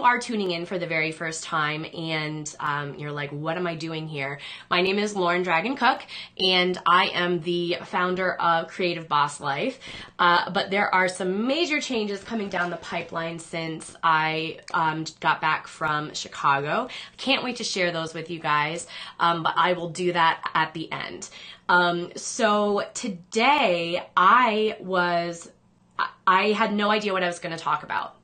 are tuning in for the very first time and you're like, what am I doing here? My name is Lauren Dragon Cook, and I am the founder of Creative Boss Life. But there are some major changes coming down the pipeline since I got back from Chicago. Can't wait to share those with you guys, but I will do that at the end. So today I had no idea what I was going to talk about,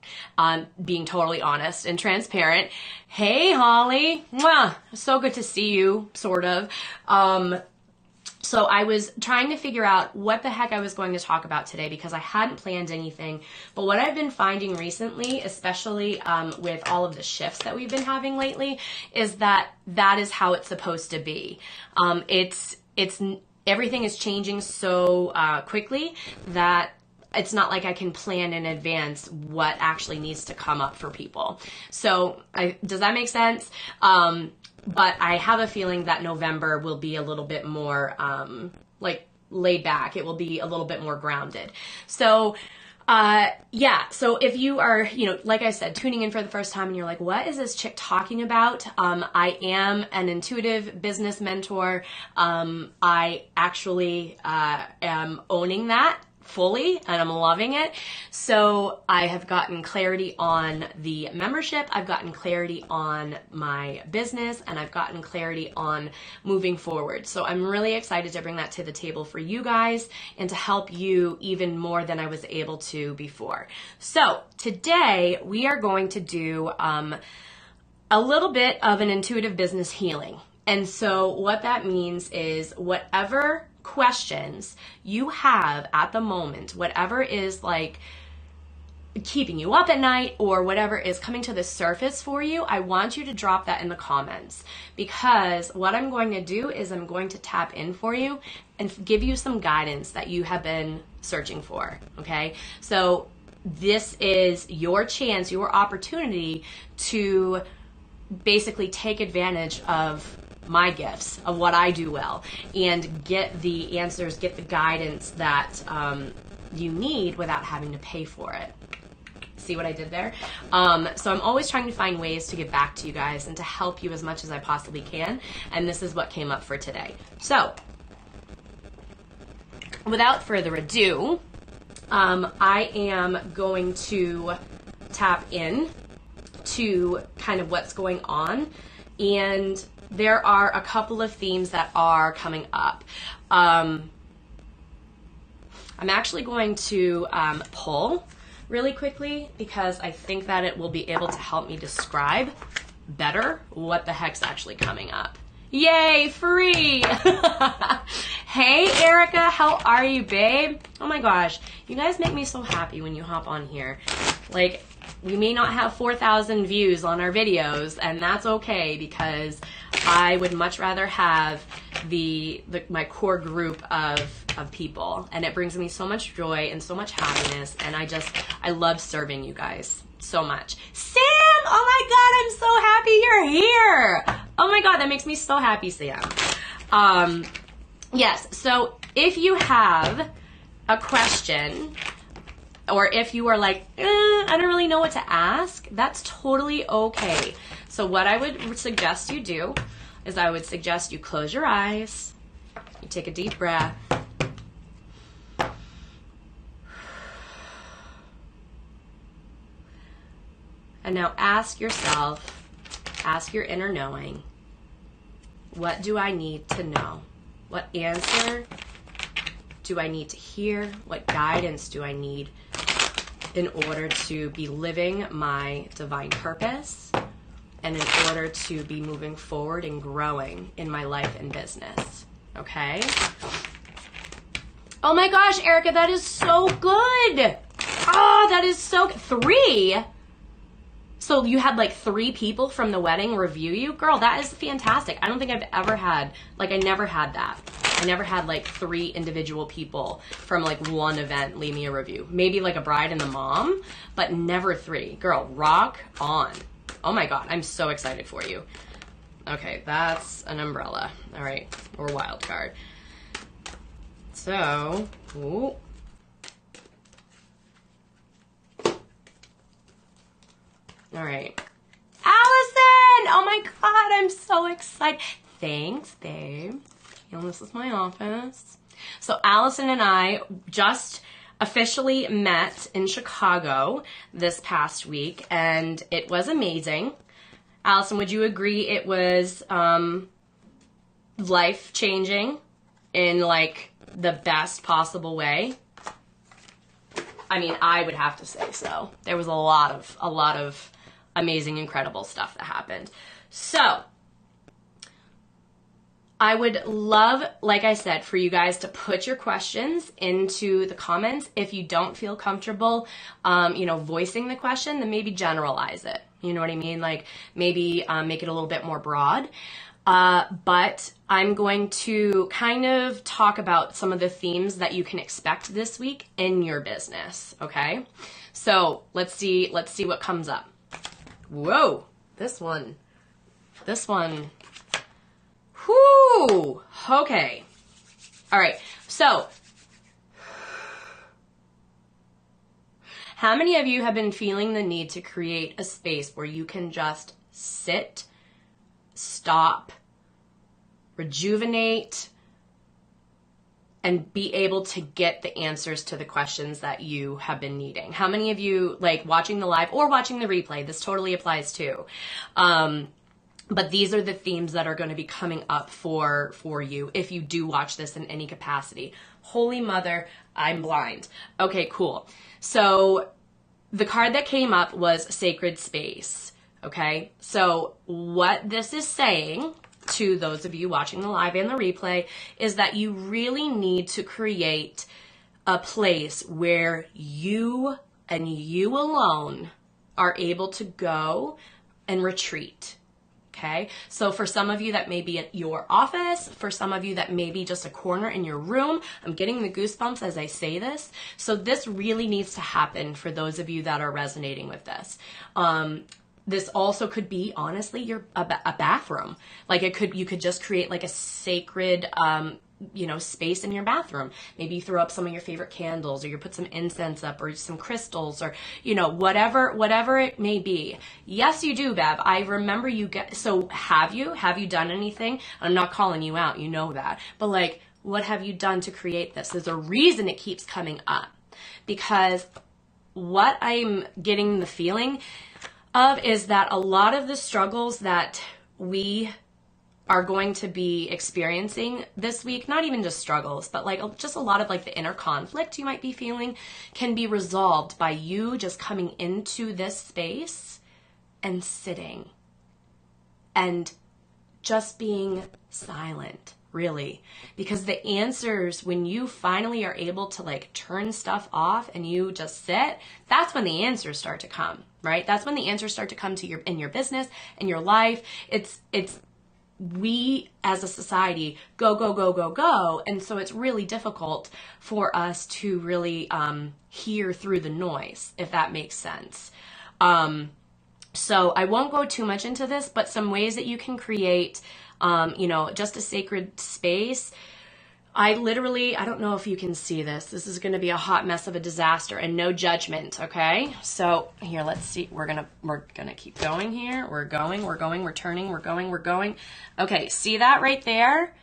being totally honest and transparent. Hey, Holly. Mwah. So good to see you, sort of. So I was trying to figure out what the heck I was going to talk about today because I hadn't planned anything. But what I've been finding recently, especially with all of the shifts that we've been having lately, is that is how it's supposed to be. Everything is changing so quickly that it's not like I can plan in advance what actually needs to come up for people. So does that make sense? But I have a feeling that November will be a little bit more like laid back. It will be a little bit more grounded. So yeah, so if you are, like I said, tuning in for the first time and you're like, what is this chick talking about? I am an intuitive business mentor. I actually am owning that fully, and I'm loving it. So I have gotten clarity on the membership, I've gotten clarity on my business, and I've gotten clarity on moving forward. So I'm really excited to bring that to the table for you guys and to help you even more than I was able to before. So today we are going to do a little bit of an intuitive business healing. And so what that means is whatever questions you have at the moment, whatever is like keeping you up at night or whatever is coming to the surface for you, I want you to drop that in the comments, because what I'm going to do is I'm going to tap in for you and give you some guidance that you have been searching for, okay? So this is your chance, your opportunity to basically take advantage of my gifts, of what I do well, and get the answers, get the guidance that you need without having to pay for it. See what I did there? So I'm always trying to find ways to get back to you guys and to help you as much as I possibly can, and this is what came up for today. So without further ado, I am going to tap in to kind of what's going on, and there are a couple of themes that are coming up. I'm actually going to pull really quickly because I think that it will be able to help me describe better what the heck's actually coming up. Yay, free! Hey, Erica, how are you, babe? Oh my gosh, you guys make me so happy when you hop on here. Like, we may not have 4,000 views on our videos, and that's okay, because I would much rather have my core group of people, and it brings me so much joy and so much happiness, and I love serving you guys so much. Sam, oh my God, I'm so happy you're here. Oh my God, that makes me so happy, Sam. Yes, so if you have a question, or if you are like, I don't really know what to ask, that's totally okay. So what I would suggest you do is I would suggest you close your eyes, you take a deep breath, and now ask yourself, ask your inner knowing, what do I need to know? What answer do I need to hear? What guidance do I need in order to be living my divine purpose and in order to be moving forward and growing in my life and business? Okay? Oh my gosh, Erica, that is so good. Oh, that is so good. 3? So you had like 3 people from the wedding review you? Girl, that is fantastic. I don't think I've ever had, I never had that. I never had like 3 individual people from like one event leave me a review. Maybe like a bride and the mom, but never 3. Girl, rock on. Oh my God, I'm so excited for you. Okay, that's an umbrella. All right, or wild card. So, ooh. All right, Allison! Oh my God, I'm so excited. Thanks, babe. You know, this is my office. So Allison and I just officially met in Chicago this past week, and it was amazing. Allison, would you agree it was life-changing in like the best possible way? I mean, I would have to say so. There was a lot of amazing, incredible stuff that happened. So I would love, like I said, for you guys to put your questions into the comments. If you don't feel comfortable, voicing the question, then maybe generalize it. You know what I mean? Like maybe make it a little bit more broad. But I'm going to kind of talk about some of the themes that you can expect this week in your business. Okay. So let's see what comes up. Whoa, this one. Whoo! Okay. All right. So, how many of you have been feeling the need to create a space where you can just sit, stop, rejuvenate, and be able to get the answers to the questions that you have been needing? How many of you, like watching the live or watching the replay, this totally applies too. But these are the themes that are going to be coming up for you if you do watch this in any capacity. Holy mother, I'm blind. Okay, cool. So the card that came up was Sacred Space. Okay, so what this is saying to those of you watching the live and the replay is that you really need to create a place where you and you alone are able to go and retreat. Okay, so for some of you that may be at your office, for some of you that may be just a corner in your room, I'm getting the goosebumps as I say this. So this really needs to happen for those of you that are resonating with this. This also could be, honestly, a bathroom. Like you could just create like a sacred, space in your bathroom. Maybe you throw up some of your favorite candles, or you put some incense up, or some crystals, or, whatever it may be. Yes, you do, Bev. I remember so have you done anything? I'm not calling you out. You know that. But like, what have you done to create this? There's a reason it keeps coming up, because what I'm getting the feeling of is that a lot of the struggles that we are going to be experiencing this week, not even just struggles, but like just a lot of like the inner conflict you might be feeling, can be resolved by you just coming into this space and sitting and just being silent, really. Because the answers, when you finally are able to like turn stuff off and you just sit, that's when the answers start to come, right? That's when the answers start to come to in your business, in your life. We as a society go. And so it's really difficult for us to really hear through the noise, if that makes sense. So I won't go too much into this, but some ways that you can create, just a sacred space. I don't know if you can see this. This is going to be a hot mess of a disaster, and no judgment. Okay. So here, let's see. We're going to keep going here. We're turning, we're going. Okay. See that right there?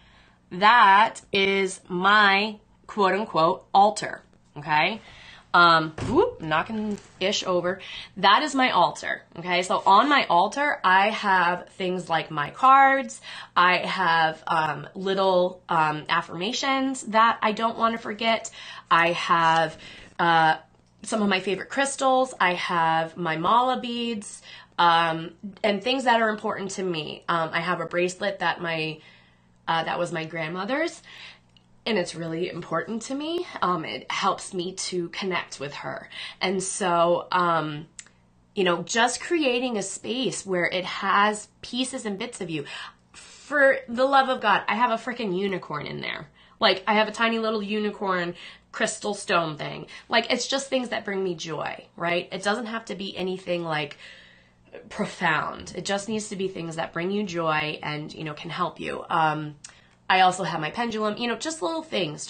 That is my quote unquote altar. Okay. Knocking ish over. That is my altar. Okay. So on my altar, I have things like my cards. I have, little, affirmations that I don't want to forget. I have, some of my favorite crystals. I have my mala beads, and things that are important to me. I have a bracelet that that was my grandmother's. And it's really important to me. It helps me to connect with her. And so, just creating a space where it has pieces and bits of you. For the love of God, I have a freaking unicorn in there. Like, I have a tiny little unicorn crystal stone thing. Like, it's just things that bring me joy, right? It doesn't have to be anything like profound. It just needs to be things that bring you joy and, can help you. I also have my pendulum, just little things.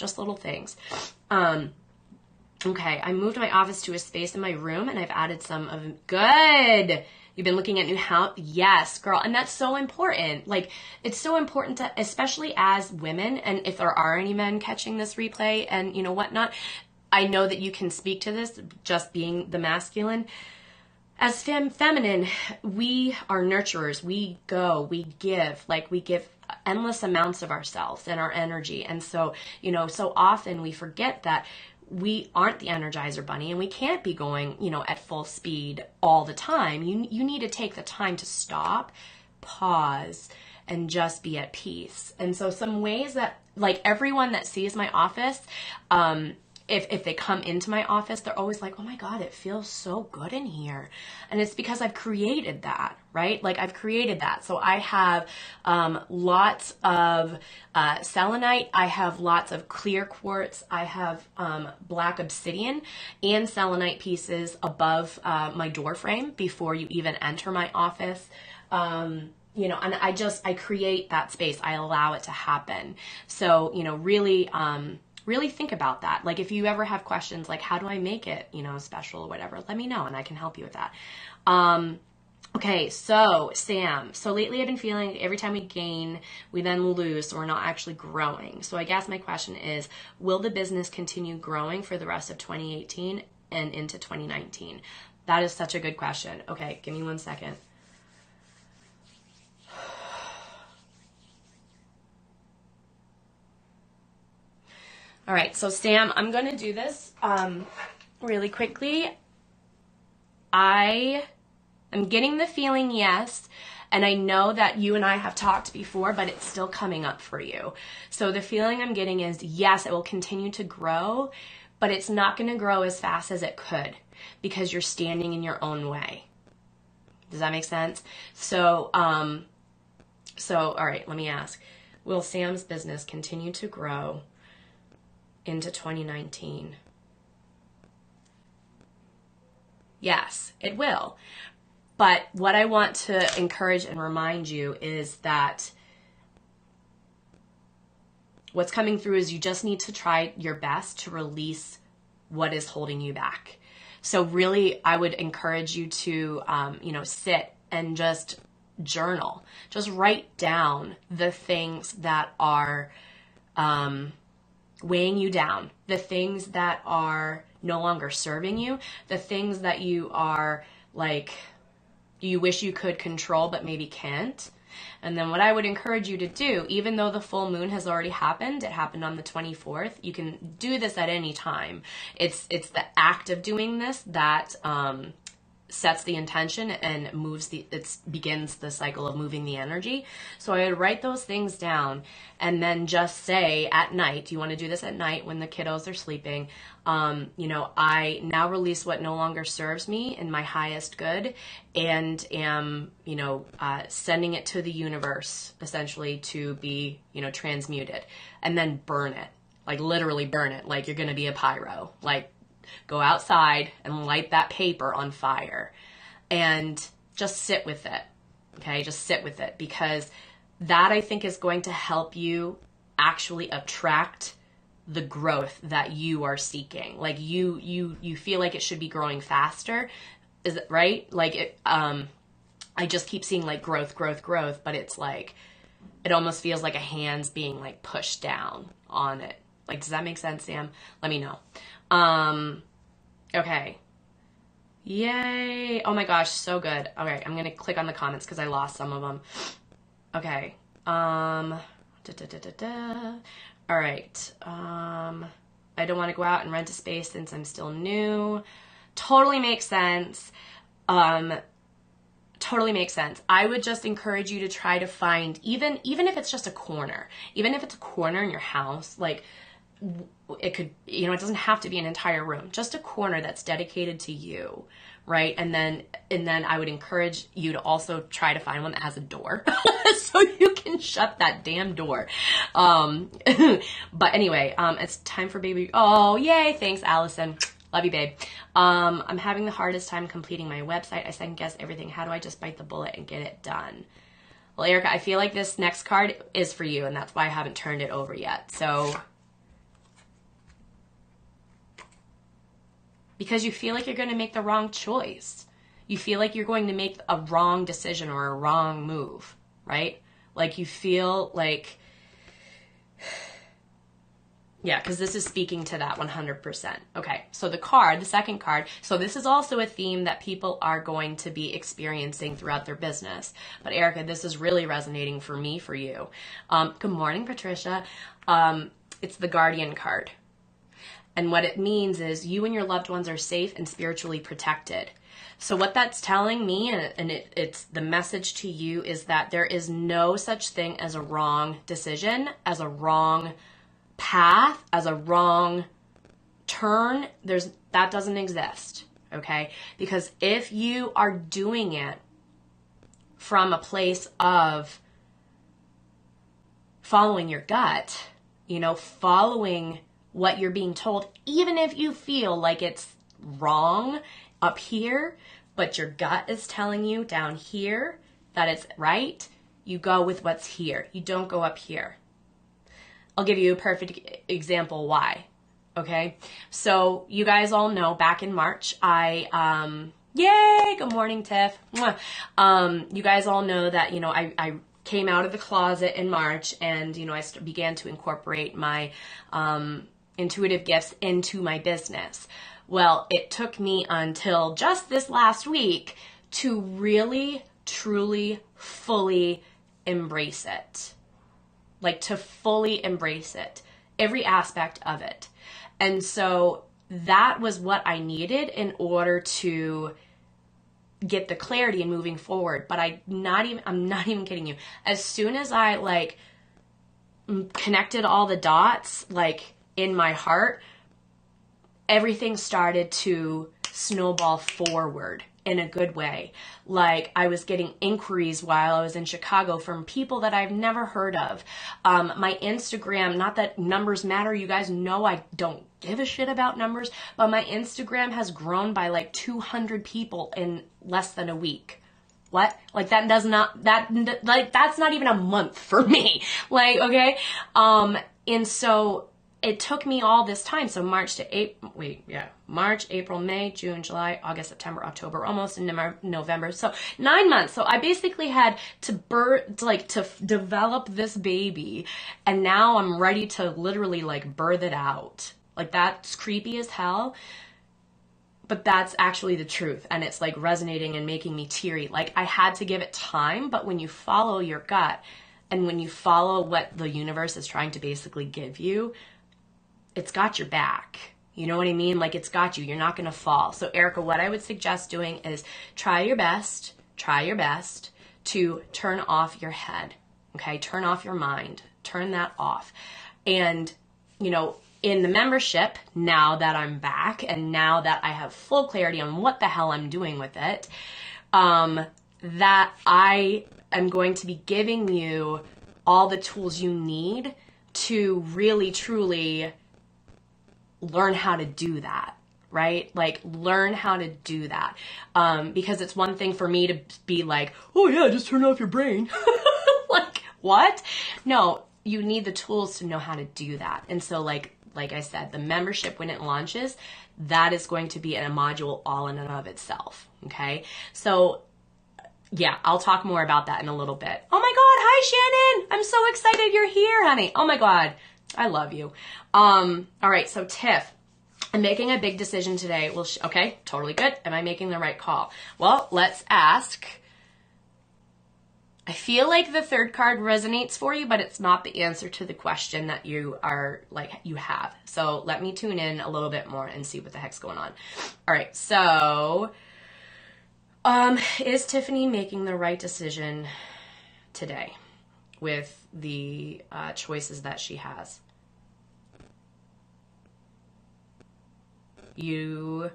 Okay, I moved my office to a space in my room and I've added some of good. You've been looking at new house. Yes, girl. And that's so important. Like, it's so important to, especially as women, and if there are any men catching this replay and, you know, whatnot, I know that you can speak to this just being the masculine. As feminine, we are nurturers. We go, we give, like we give endless amounts of ourselves and our energy. And so, you know, so often we forget that we aren't the Energizer Bunny and we can't be going, you know, at full speed all the time. You need to take the time to stop, pause, and just be at peace. And so some ways that, like, everyone that sees my office, if they come into my office, they're always like, oh my God, it feels so good in here. And it's because I've created that, right? Like, I've created that. So I have lots of selenite. I have lots of clear quartz. I have black obsidian and selenite pieces above my door frame before you even enter my office. You know, and I create that space. I allow it to happen. So, you know, really think about that. Like, if you ever have questions like, how do I make it, you know, special or whatever, let me know and I can help you with that. Okay, so Sam, so lately I've been feeling every time we gain, we then lose, so we're not actually growing. So I guess my question is, will the business continue growing for the rest of 2018 and into 2019? That is such a good question. Okay, give me 1 second. All right, so Sam, I'm going to do this really quickly. I am getting the feeling yes, and I know that you and I have talked before, but it's still coming up for you. So the feeling I'm getting is yes, it will continue to grow, but it's not going to grow as fast as it could because you're standing in your own way. Does that make sense? So, all right, let me ask. Will Sam's business continue to grow into 2019? Yes, it will. But what I want to encourage and remind you is that what's coming through is you just need to try your best to release what is holding you back. So really, I would encourage you to, you know, sit and just journal. Just write down the things that are weighing you down, the things that are no longer serving you, the things that you are like, you wish you could control but maybe can't. And then what I would encourage you to do, even though the full moon has already happened, it happened on the 24th, you can do this at any time. It's the act of doing this that sets the intention and begins the cycle of moving the energy. So I would write those things down and then just say at night, you want to do this at night when the kiddos are sleeping, you know, I now release what no longer serves me in my highest good and am, you know, sending it to the universe essentially to be, you know, transmuted, and then burn it, like literally burn it, like you're going to be a pyro, like go outside and light that paper on fire and just sit with it. Okay, just sit with it, because that I think is going to help you actually attract the growth that you are seeking. Like you feel like it should be growing faster. Is it right? Like it, I just keep seeing like growth, but it's like, it almost feels like a hand's being like pushed down on it. Like, does that make sense, Sam? Let me know. Okay. Yay. Oh my gosh, so good. Okay, I'm going to click on the comments because I lost some of them. Okay. All right. I don't want to go out and rent a space since I'm still new. Totally makes sense. Totally makes sense. I would just encourage you to try to find, even if it's just a corner, even if it's a corner in your house, like it could, you know, it doesn't have to be an entire room, just a corner that's dedicated to you, right? And then I would encourage you to also try to find one that has a door so you can shut that damn door. But anyway, it's time for baby. Oh, yay. Thanks, Allison. Love you, babe. I'm having the hardest time completing my website. I second guess everything. How do I just bite the bullet and get it done? Well, Erica, I feel like this next card is for you, and that's why I haven't turned it over yet. So because you feel like you're going to make the wrong choice. You feel like you're going to make a wrong decision or a wrong move, right? Like you feel like, yeah, because this is speaking to that 100%. Okay, so the second card, so this is also a theme that people are going to be experiencing throughout their business. But Erica, this is really resonating for me, for you. Good morning, Patricia. It's the Guardian card. And what it means is you and your loved ones are safe and spiritually protected. So what that's telling me, and it's the message to you, is that there is no such thing as a wrong decision, as a wrong path, as a wrong turn. That doesn't exist, okay? Because if you are doing it from a place of following your gut, following what you're being told, even if you feel like it's wrong up here, but your gut is telling you down here that it's right, you go with what's here. You don't go up here. I'll give you a perfect example why. Okay, so you guys all know back in March, yay, good morning, Tiff. You guys all know that, I came out of the closet in March, and, I began to incorporate my intuitive gifts into my business. Well, it took me until just this last week to really, truly, fully embrace it. Like to fully embrace it, every aspect of it. And so that was what I needed in order to get the clarity in moving forward. But I'm not even kidding you. As soon as I connected all the dots, in my heart, everything started to snowball forward in a good way. Like I was getting inquiries while I was in Chicago from people that I've never heard of. My Instagram, not that numbers matter, you guys know I don't give a shit about numbers, but my Instagram has grown by 200 people in less than a week. What? That's not even a month for me. Okay? And so it took me all this time. So March, April, May, June, July, August, September, October, almost in November. So 9 months. So I basically had to develop this baby, and now I'm ready to literally birth it out. That's creepy as hell, but that's actually the truth. And it's resonating and making me teary. I had to give it time, but when you follow your gut and when you follow what the universe is trying to basically give you, it's got your back. You know what I mean? It's got you. You're not going to fall. So Erica, what I would suggest doing is try your best to turn off your head. Okay? Turn off your mind. Turn that off. And, in the membership, now that I'm back and now that I have full clarity on what the hell I'm doing with it, that I am going to be giving you all the tools you need to really, truly learn how to do that, right? Learn how to do that. Because it's one thing for me to be oh yeah, just turn off your brain. What? No, you need the tools to know how to do that. And so like I said, the membership, when it launches, that is going to be a module all in and of itself. Okay. So yeah, I'll talk more about that in a little bit. Oh my God. Hi, Shannon. I'm so excited you're here, honey. Oh my God. I love you. All right. So Tiff, I'm making a big decision today. Well, okay. Totally good. Am I making the right call? Well, let's ask. I feel like the third card resonates for you, but it's not the answer to the question that you are you have. So let me tune in a little bit more and see what the heck's going on. All right. So, is Tiffany making the right decision today with the choices that she has? You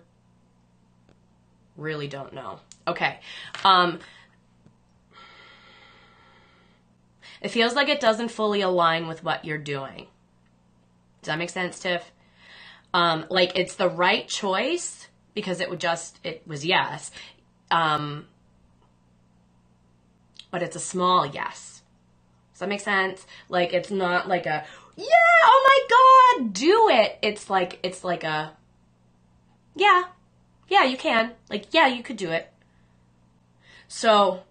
really don't know. Okay. It feels like it doesn't fully align with what you're doing. Does that make sense, Tiff? It's the right choice because it was yes. But it's a small yes. Does that make sense? It's not yeah, oh my God, do it. It's like a, Yeah, you can. Like, yeah, you could do it. So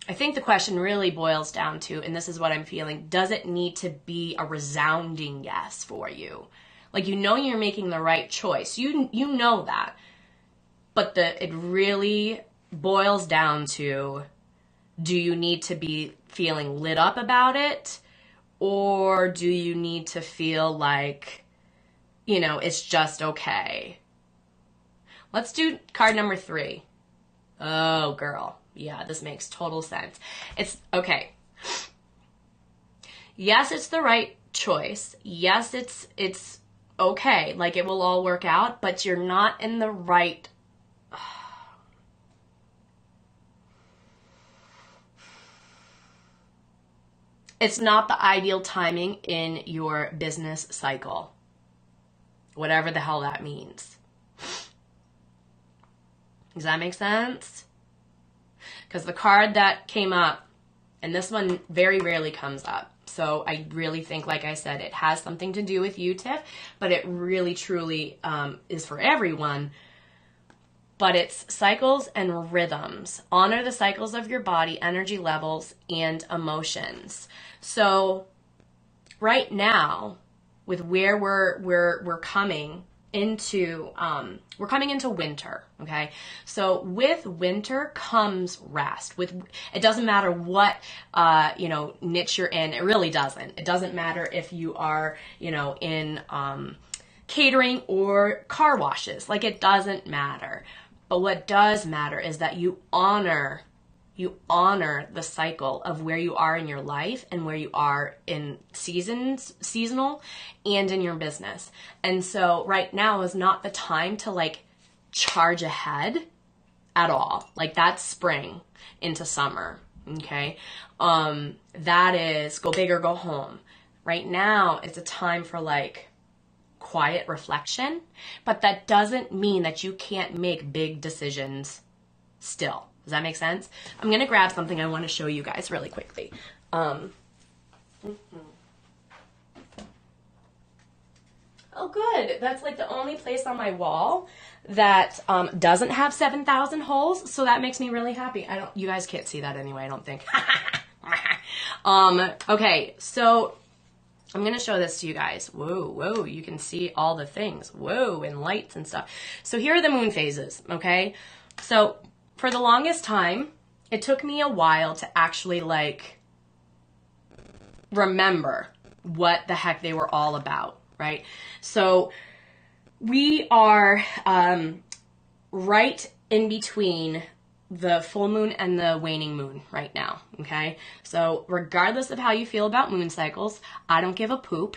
I think the question really boils down to, and this is what I'm feeling, does it need to be a resounding yes for you? Like, you know you're making the right choice. You know that. But it really boils down to, do you need to be feeling lit up about it? Or do you need to feel like, it's just okay? Let's do card number 3. Oh, girl. Yeah, this makes total sense. It's okay. Yes, it's the right choice. Yes, it's okay. Like, it will all work out, but you're not in the right. It's not the ideal timing in your business cycle. Whatever the hell that means. Does that make sense? Because the card that came up, and this one very rarely comes up. So I really think, like I said, it has something to do with you, Tiff, but it really, truly is for everyone. But it's cycles and rhythms. Honor the cycles of your body, energy levels, and emotions. So right now, with where we're coming into winter, okay? So with winter comes rest. It doesn't matter what niche you're in. It really doesn't. It doesn't matter if you are in catering or car washes. Like, it doesn't matter. But what does matter is that you honor the cycle of where you are in your life and where you are in seasonal, and in your business. And so right now is not the time to like charge ahead at all. Like, that's spring into summer. Okay. That is go big or go home. Right now it's a time for like quiet reflection, but that doesn't mean that you can't make big decisions still. Does that make sense? I'm going to grab something I want to show you guys really quickly. Oh, good. That's like the only place on my wall that doesn't have 7,000 holes, so that makes me really happy. You guys can't see that anyway, I don't think. Okay, so I'm going to show this to you guys. Whoa, you can see all the things. Whoa, and lights and stuff. So here are the moon phases, okay? So for the longest time, it took me a while to actually like remember what the heck they were all about, right? So we are right in between the full moon and the waning moon right now, okay? So regardless of how you feel about moon cycles, I don't give a poop.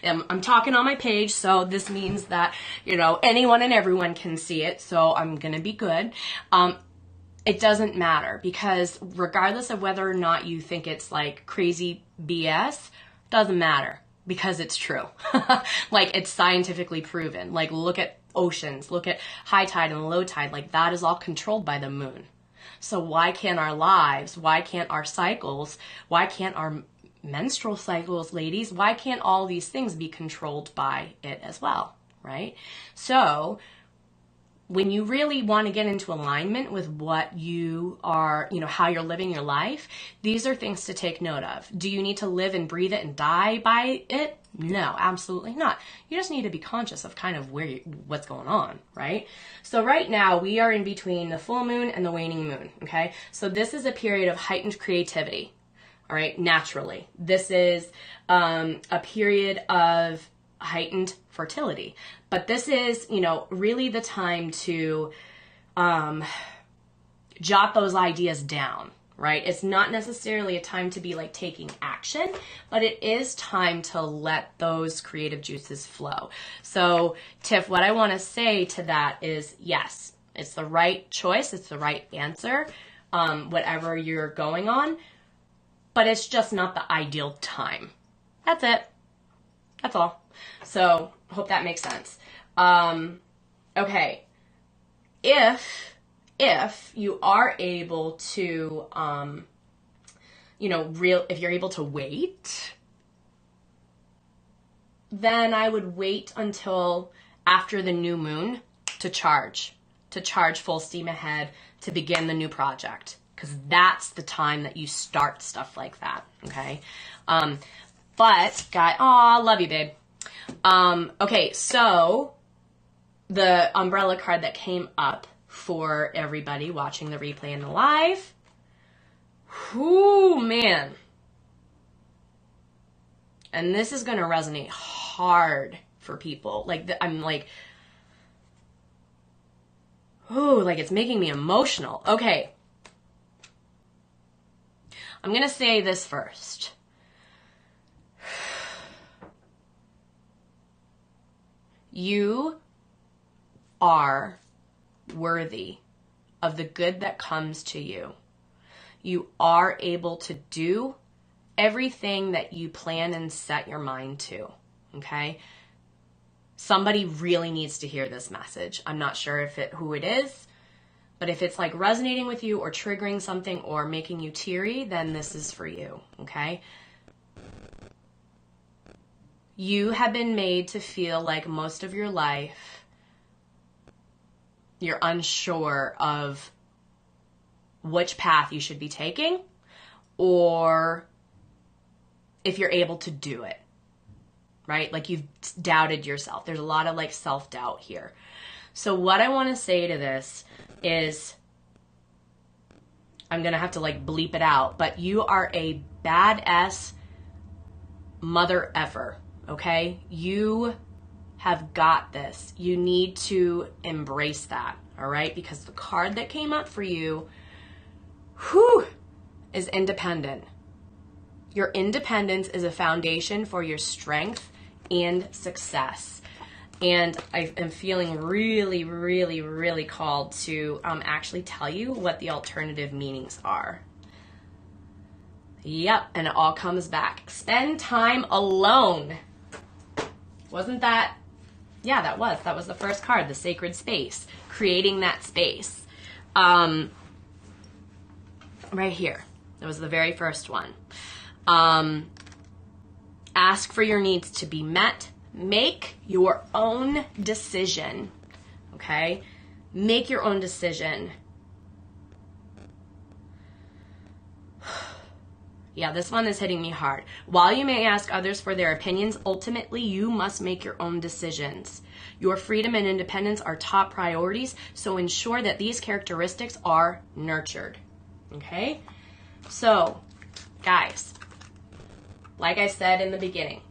I'm talking on my page, so this means that, anyone and everyone can see it, so I'm gonna be good. It doesn't matter, because regardless of whether or not you think it's like crazy BS, doesn't matter, because it's true. Like, it's scientifically proven. Like, look at oceans, look at high tide and low tide. Like, that is all controlled by the moon. So why can't our lives, why can't our cycles, why can't our menstrual cycles, ladies, why can't all these things be controlled by it as well, right? So when you really want to get into alignment with what you are, how you're living your life, these are things to take note of. Do you need to live and breathe it and die by it? No, absolutely not. You just need to be conscious of kind of what's going on, right? So right now we are in between the full moon and the waning moon, okay? So this is a period of heightened creativity, all right, naturally. This is a period of heightened fertility. But this is, really the time to jot those ideas down, right? It's not necessarily a time to be like taking action, but it is time to let those creative juices flow. So, Tiff, what I want to say to that is, yes, it's the right choice. It's the right answer, whatever you're going on, but it's just not the ideal time. That's it. That's all. So, hope that makes sense. Okay. If you are able to, if you're able to wait, then I would wait until after the new moon to charge full steam ahead to begin the new project, because that's the time that you start stuff like that. Okay. But guy, aw, love you, babe. Okay, so the umbrella card that came up for everybody watching the replay and the live. Whoo, man. And this is going to resonate hard for people. Like, I'm like, ooh, like it's making me emotional. Okay. I'm going to say this first. You are worthy of the good that comes to you. You are able to do everything that you plan and set your mind to, okay? Somebody really needs to hear this message. I'm not sure who it is, but if it's like resonating with you or triggering something or making you teary, then this is for you, okay? You have been made to feel like most of your life you're unsure of which path you should be taking or if you're able to do it, right? Like you've doubted yourself. There's a lot of like self-doubt here. So what I want to say to this is, I'm going to have to like bleep it out, but you are a badass mother effer. Okay, you have got this. You need to embrace that, all right? Because the card that came up for you, is independent. Your independence is a foundation for your strength and success. And I am feeling really, really, really called to actually tell you what the alternative meanings are. Yep, and it all comes back. Spend time alone. Wasn't that? Yeah, that was the first card, the sacred space, creating that space. Right here, that was the very first one. Ask for your needs to be met. Make your own decision, okay? Make your own decision. Yeah, this one is hitting me hard. While you may ask others for their opinions, ultimately you must make your own decisions. Your freedom and independence are top priorities, so ensure that these characteristics are nurtured. Okay? So, guys, like I said in the beginning,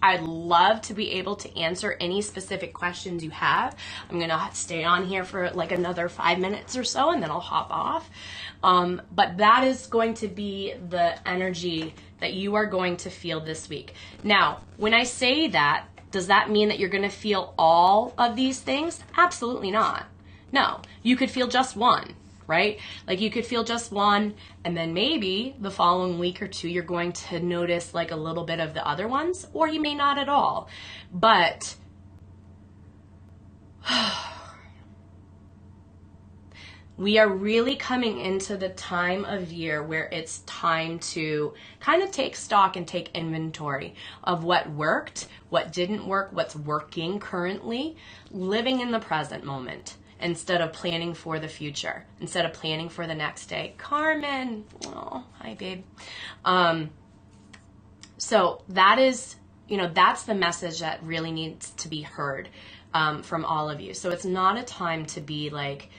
I'd love to be able to answer any specific questions you have. I'm going to stay on here for like another 5 minutes or so, and then I'll hop off. But that is going to be the energy that you are going to feel this week. Now, when I say that, does that mean that you're going to feel all of these things? Absolutely not. No, you could feel just one, right? Like you could feel just one, and then maybe the following week or two, you're going to notice like a little bit of the other ones, or you may not at all. But we are really coming into the time of year where it's time to kind of take stock and take inventory of what worked, what didn't work, what's working currently, living in the present moment instead of planning for the future, instead of planning for the next day. Carmen, oh, hi babe. So that is, that's the message that really needs to be heard from all of you. So it's not a time to be like,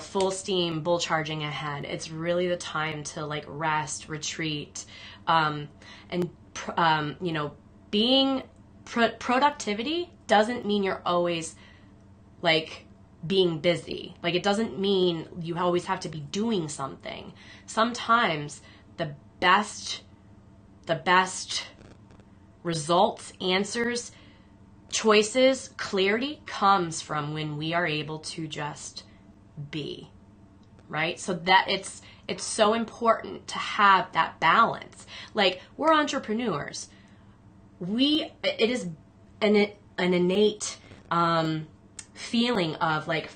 full steam, bull charging ahead. It's really the time to like rest, retreat, being productivity doesn't mean you're always like being busy. Like it doesn't mean you always have to be doing something. Sometimes the best results, answers, choices, clarity comes from when we are able to just be, right? So that it's so important to have that balance. Like we're entrepreneurs. It is an innate feeling of like,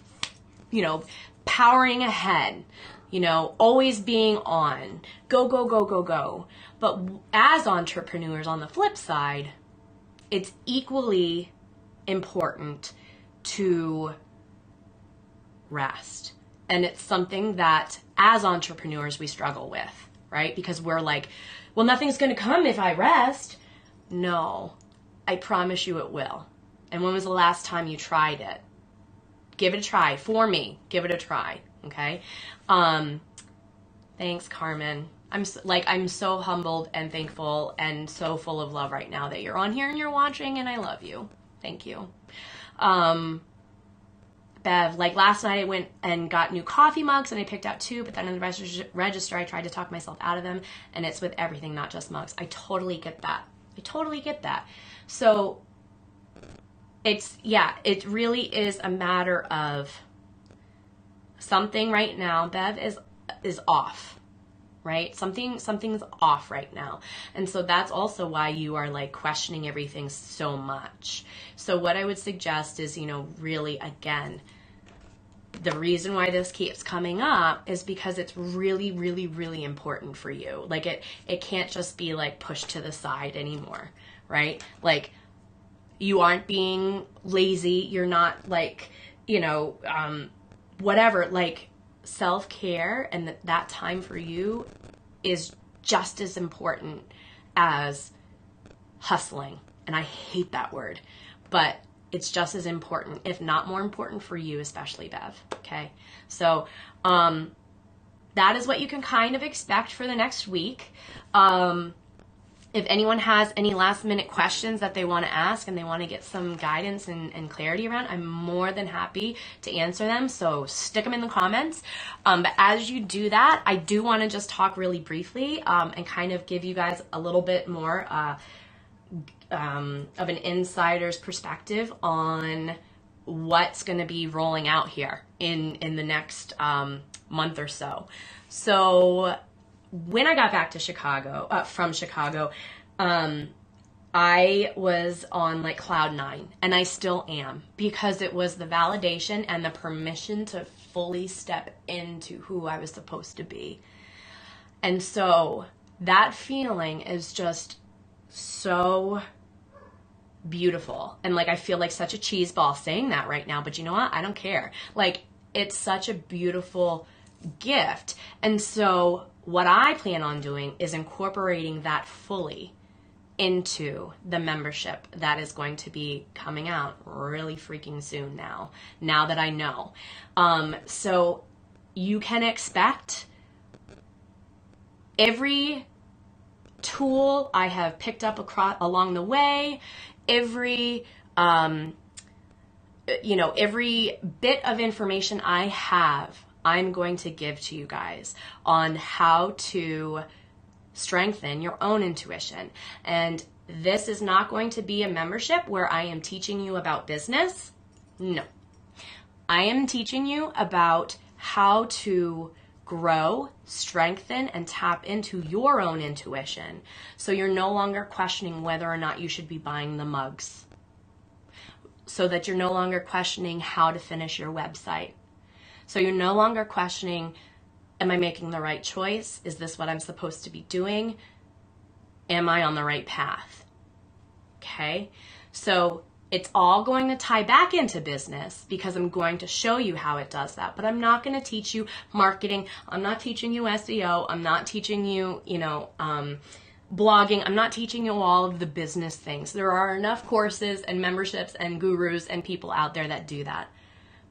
powering ahead, always being on, go, go, go, go, go. But as entrepreneurs on the flip side, it's equally important to rest. And it's something that as entrepreneurs we struggle with, right? Because we're like, well, nothing's going to come if I rest. No, I promise you it will. And when was the last time you tried it? Give it a try. For me, give it a try. Okay. Thanks, Carmen. I'm so humbled and thankful and so full of love right now that you're on here and you're watching, and I love you. Thank you. Bev, like last night I went and got new coffee mugs and I picked out 2, but then in the register I tried to talk myself out of them, and it's with everything, not just mugs. I totally get that. So it really is a matter of something right now, Bev, is off, right? Something's off right now. And so that's also why you are like questioning everything so much. So what I would suggest is, really, again, the reason why this keeps coming up is because it's really, really, really important for you. Like it can't just be like pushed to the side anymore, right? Like you aren't being lazy. You're not like, whatever, like self-care and that time for you is just as important as hustling. And I hate that word, but it's just as important, if not more important for you, especially Bev. Okay. So, that is what you can kind of expect for the next week. If anyone has any last minute questions that they want to ask and they want to get some guidance and clarity around, I'm more than happy to answer them. So stick them in the comments. But as you do that, I do want to just talk really briefly and kind of give you guys a little bit more of an insider's perspective on what's going to be rolling out here in the next month or so. So when I got back to from Chicago, I was on like cloud 9, and I still am, because it was the validation and the permission to fully step into who I was supposed to be. And so that feeling is just so beautiful. And like, I feel like such a cheese ball saying that right now, but you know what? I don't care. Like, it's such a beautiful gift. And so what I plan on doing is incorporating that fully into the membership that is going to be coming out really freaking soon now that I know. So you can expect every tool I have picked up along the way, every bit of information I have, I'm going to give to you guys on how to strengthen your own intuition. And this is not going to be a membership where I am teaching you about business. No. I am teaching you about how to grow, strengthen, and tap into your own intuition, so you're no longer questioning whether or not you should be buying the mugs, so that you're no longer questioning how to finish your website, so you're no longer questioning, am I making the right choice? Is this what I'm supposed to be doing? Am I on the right path? Okay, so it's all going to tie back into business, because I'm going to show you how it does that. But I'm not going to teach you marketing. I'm not teaching you SEO. I'm not teaching you, blogging. I'm not teaching you all of the business things. There are enough courses and memberships and gurus and people out there that do that.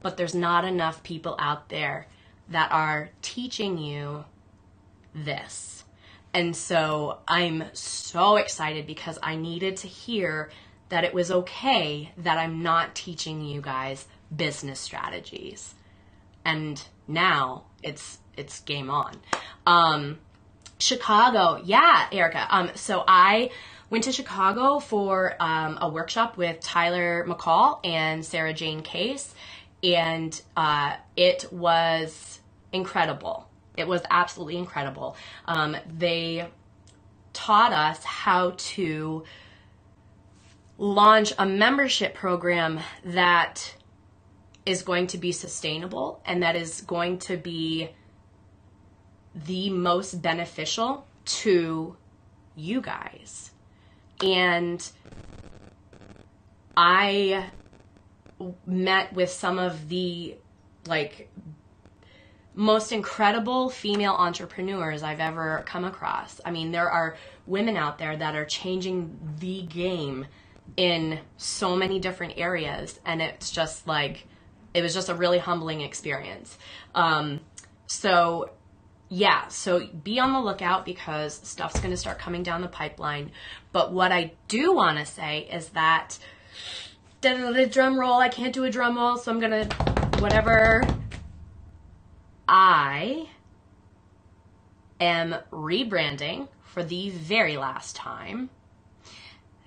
But there's not enough people out there that are teaching you this. And so I'm so excited, because I needed to hear that it was okay that I'm not teaching you guys business strategies. And now it's game on. Chicago, yeah, Erica. So I went to Chicago for a workshop with Tyler McCall and Sarah Jane Case, and it was incredible. It was absolutely incredible. They taught us how to launch a membership program that is going to be sustainable and that is going to be the most beneficial to you guys. And I met with some of the like most incredible female entrepreneurs I've ever come across. I mean, there are women out there that are changing the game in so many different areas, and it's just like, it was just a really humbling experience. So be on the lookout because stuff's going to start coming down the pipeline. But what I do want to say is that, drum roll, I can't do a drum roll, so I'm going to, whatever. I am rebranding for the very last time.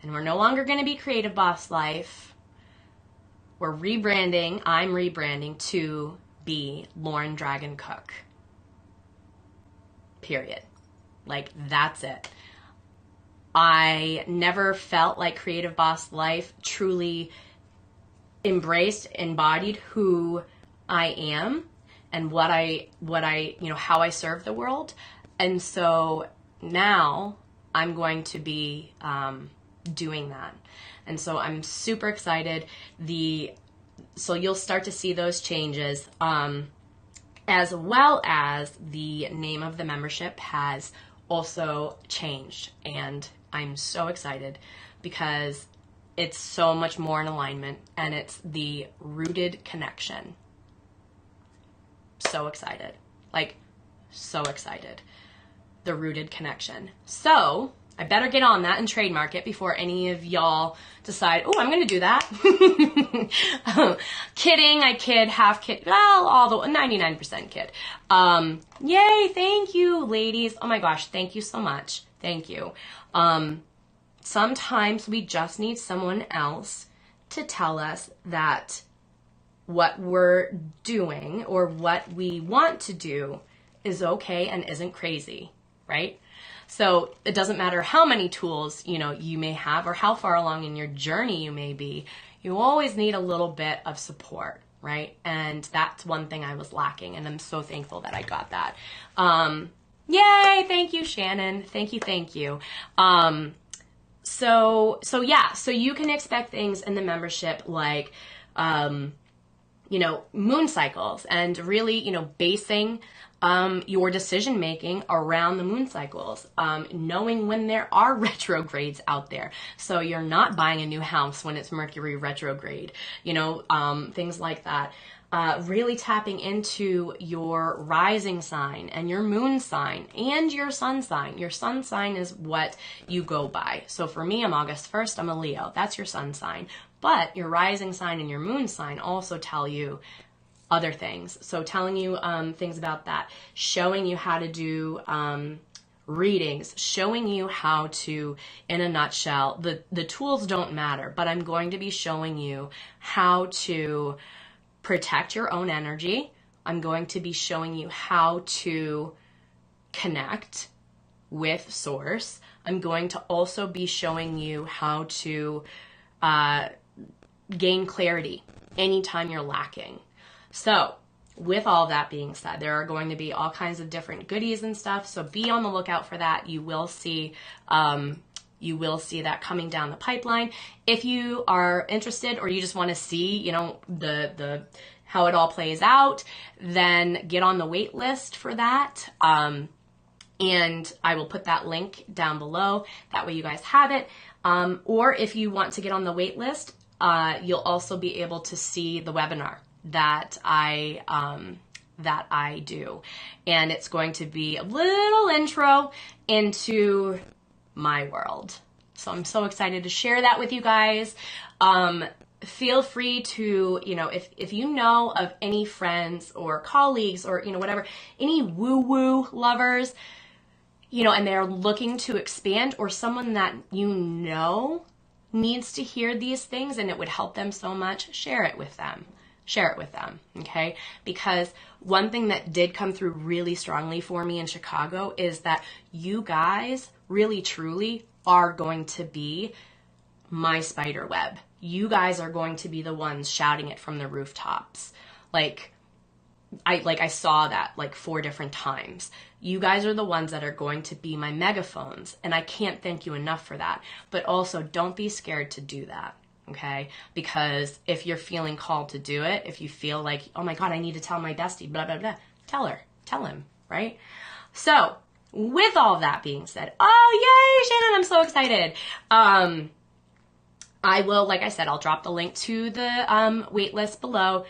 And we're no longer going to be Creative Boss Life. I'm rebranding to be Lauren Dragon Cook. Period. Like, that's it. I never felt like Creative Boss Life truly embodied who I am and what I, how I serve the world. And so now I'm going to be doing that. And so I'm super excited. So you'll start to see those changes, as well as the name of the membership has also changed. And I'm so excited because it's so much more in alignment, and it's the Rooted Connection. So excited. Like, so excited. The Rooted Connection. So I better get on that and trademark it before any of y'all decide, oh, I'm going to do that. Kidding, I kid, half kid, well, all the 99% kid. Yay, thank you, ladies. Oh my gosh, thank you so much. Thank you. Sometimes we just need someone else to tell us that what we're doing or what we want to do is okay and isn't crazy, right? So it doesn't matter how many tools, you may have or how far along in your journey you may be, you always need a little bit of support, right? And that's one thing I was lacking, and I'm so thankful that I got that. Yay, thank you, Shannon. Thank you. So you can expect things in the membership like, moon cycles, and really, basing your decision making around the moon cycles, knowing when there are retrogrades out there. So you're not buying a new house when it's Mercury retrograde, things like that. Really tapping into your rising sign and your moon sign and your sun sign. Your sun sign is what you go by. So for me, I'm August 1st, I'm a Leo. That's your sun sign. But your rising sign and your moon sign also tell you other things. So telling you things about that, showing you how to do readings, showing you how to, in a nutshell, the tools don't matter, but I'm going to be showing you how to protect your own energy. I'm going to be showing you how to connect with Source. I'm going to also be showing you how to gain clarity anytime you're lacking. So with all that being said, there are going to be all kinds of different goodies and stuff. So be on the lookout for that. You will see that coming down the pipeline. If you are interested or you just want to see, the how it all plays out, then get on the wait list for that. And I will put that link down below. That way you guys have it. Or if you want to get on the wait list, you'll also be able to see the webinar that I do. And it's going to be a little intro into my world. So I'm so excited to share that with you guys. Feel free to, if you know of any friends or colleagues or, whatever, any woo-woo lovers, and they're looking to expand, or someone that needs to hear these things and it would help them so much, share it with them. Okay? Because one thing that did come through really strongly for me in Chicago is that you guys really truly are going to be my spider web. You guys are going to be the ones shouting it from the rooftops. I saw that 4 different times. You guys are the ones that are going to be my megaphones, and I can't thank you enough for that. But also, don't be scared to do that. okay? Because if you're feeling called to do it, if you feel like, oh my God, I need to tell my bestie, blah, blah, blah, tell her, tell him, right? So with all that being said, oh, yay, Shannon, I'm so excited. I will, like I said, I'll drop the link to the wait list below.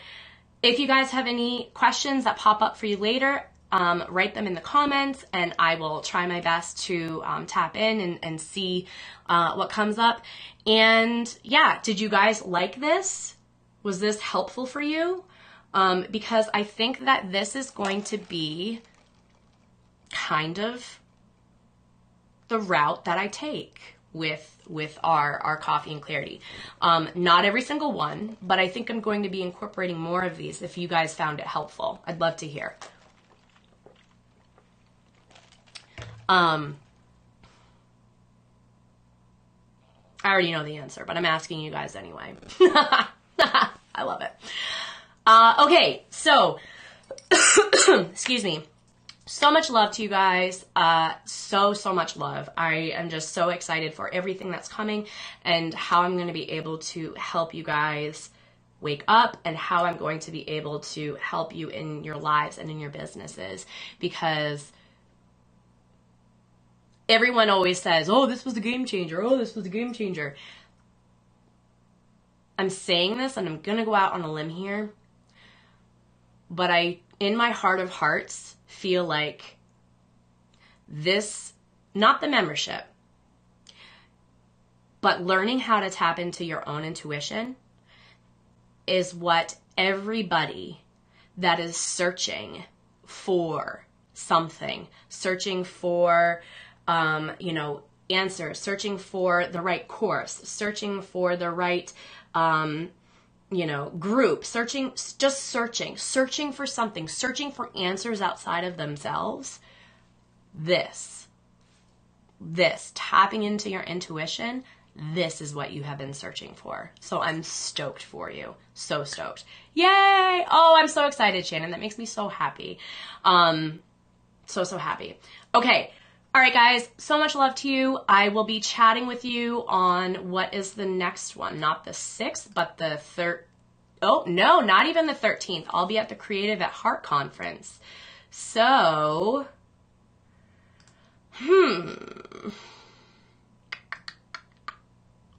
If you guys have any questions that pop up for you later, write them in the comments, and I will try my best to tap in and see what comes up. And yeah, did you guys like this? Was this helpful for you? Because I think that this is going to be kind of the route that I take with our coffee and clarity. Not every single one, but I think I'm going to be incorporating more of these if you guys found it helpful. I'd love to hear. I already know the answer, but I'm asking you guys anyway. I love it. Okay, so, excuse me. So much love to you guys. So much love. I am just so excited for everything that's coming and how I'm going to be able to help you guys wake up and how I'm going to be able to help you in your lives and in your businesses, because everyone always says, oh, this was a game changer. Oh, this was a game changer. I'm saying this and I'm going to go out on a limb here, but I, in my heart of hearts, feel like this, not the membership, but learning how to tap into your own intuition is what everybody that is searching for something, searching for, answers, searching for the right course, searching for the right, group, searching for something, searching for answers outside of themselves. This, tapping into your intuition, this is what you have been searching for. So I'm stoked for you. So stoked. Yay! Oh, I'm so excited, Shannon. That makes me so happy. So happy. Okay. All right, guys, so much love to you. I will be chatting with you on what is the next one, not the 6th, but the 3rd. Oh, no, not even the 13th. I'll be at the Creative at Heart conference. So,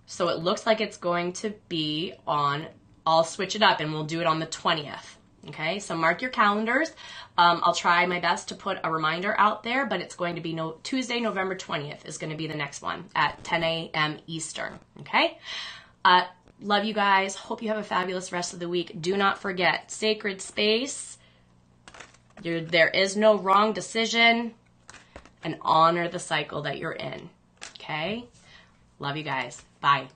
So it looks like it's going to be on, I'll switch it up and we'll do it on the 20th. Okay, so mark your calendars. I'll try my best to put a reminder out there, but it's going to be Tuesday, November 20th is going to be the next one at 10 a.m. Eastern. Okay, love you guys. Hope you have a fabulous rest of the week. Do not forget, sacred space. There is no wrong decision, and honor the cycle that you're in. Okay, love you guys. Bye.